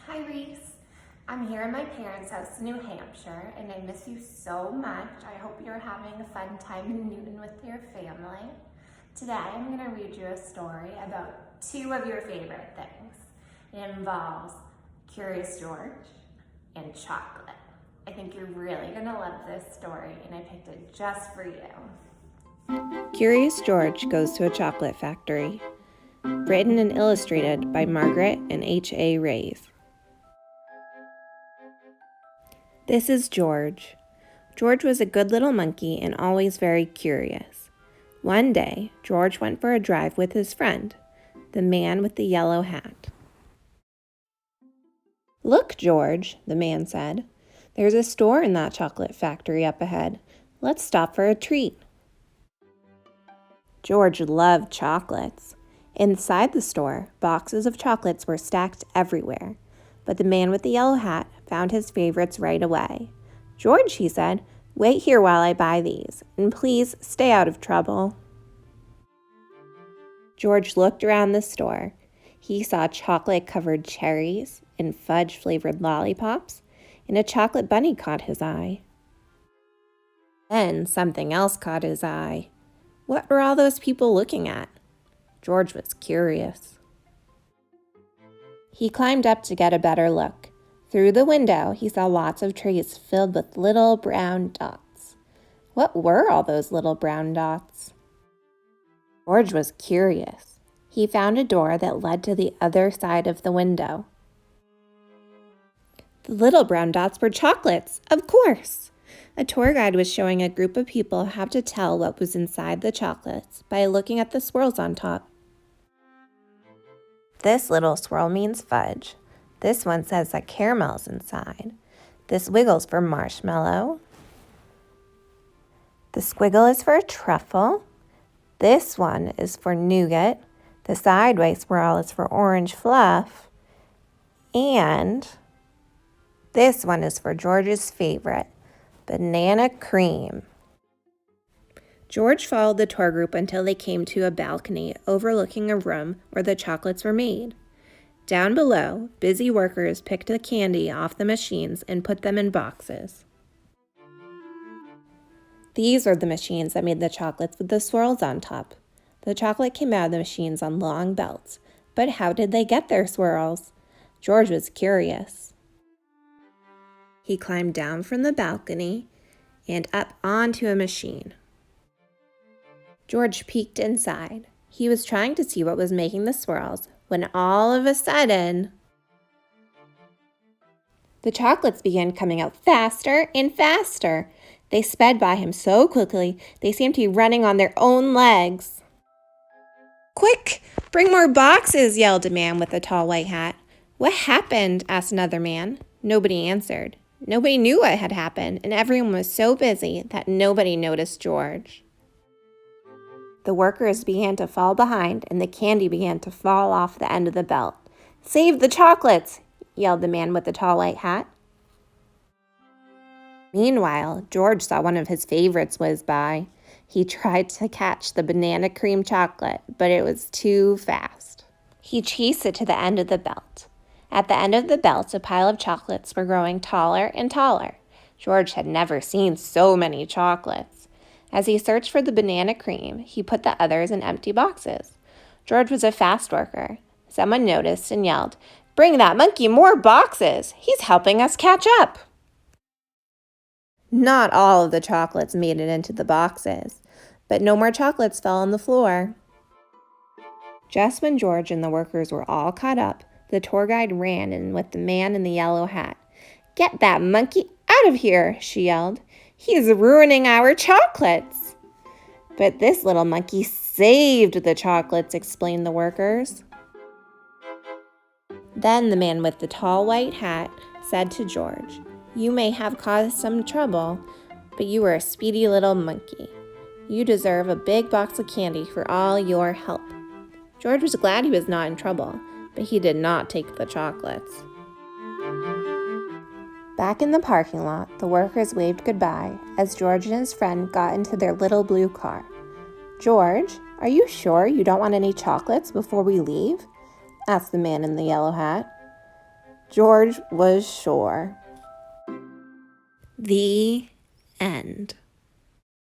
Hi Reese, I'm here in my parents' house in New Hampshire and I miss you so much. I hope you're having a fun time in Newton with your family. Today I'm going to read you a story about two of your favorite things. It involves Curious George and chocolate. I think you're really going to love this story and I picked it just for you. Curious George Goes to a Chocolate Factory. Written and illustrated by Margaret and H.A. Rave. This is George. George was a good little monkey and always very curious. One day, George went for a drive with his friend, the man with the yellow hat. "Look, George," the man said. "There's a store in that chocolate factory up ahead. Let's stop for a treat." George loved chocolates. Inside the store, boxes of chocolates were stacked everywhere, but the man with the yellow hat found his favorites right away. "George," he said, "wait here while I buy these, and please stay out of trouble." George looked around the store. He saw chocolate-covered cherries and fudge-flavored lollipops, and a chocolate bunny caught his eye. Then something else caught his eye. What were all those people looking at? George was curious. He climbed up to get a better look. Through the window, he saw lots of trays filled with little brown dots. What were all those little brown dots? George was curious. He found a door that led to the other side of the window. The little brown dots were chocolates, of course. A tour guide was showing a group of people how to tell what was inside the chocolates by looking at the swirls on top. This little swirl means fudge. This one says that caramel's inside. This wiggle's for marshmallow. The squiggle is for truffle. This one is for nougat. The sideways swirl is for orange fluff. And this one is for George's favorite, banana cream. George followed the tour group until they came to a balcony overlooking a room where the chocolates were made. Down below, busy workers picked the candy off the machines and put them in boxes. These are the machines that made the chocolates with the swirls on top. The chocolate came out of the machines on long belts, but how did they get their swirls? George was curious. He climbed down from the balcony and up onto a machine. George peeked inside. He was trying to see what was making the swirls when all of a sudden, the chocolates began coming out faster and faster. They sped by him so quickly, they seemed to be running on their own legs. "Quick, bring more boxes," yelled a man with a tall white hat. "What happened?" asked another man. Nobody answered. Nobody knew what had happened, and everyone was so busy that nobody noticed George. The workers began to fall behind, and the candy began to fall off the end of the belt. "Save the chocolates!" yelled the man with the tall white hat. Meanwhile, George saw one of his favorites whiz by. He tried to catch the banana cream chocolate, but it was too fast. He chased it to the end of the belt. At the end of the belt, a pile of chocolates were growing taller and taller. George had never seen so many chocolates. As he searched for the banana cream, he put the others in empty boxes. George was a fast worker. Someone noticed and yelled, "Bring that monkey more boxes! He's helping us catch up!" Not all of the chocolates made it into the boxes, but no more chocolates fell on the floor. Just when George and the workers were all caught up, the tour guide ran in with the man in the yellow hat. "Get that monkey out of here," she yelled. "He's ruining our chocolates." "But this little monkey saved the chocolates," explained the workers. Then the man with the tall white hat said to George, "You may have caused some trouble, but you were a speedy little monkey. You deserve a big box of candy for all your help." George was glad he was not in trouble, but he did not take the chocolates. Back in the parking lot, the workers waved goodbye as George and his friend got into their little blue car. "George, are you sure you don't want any chocolates before we leave?" asked the man in the yellow hat. George was sure. The end.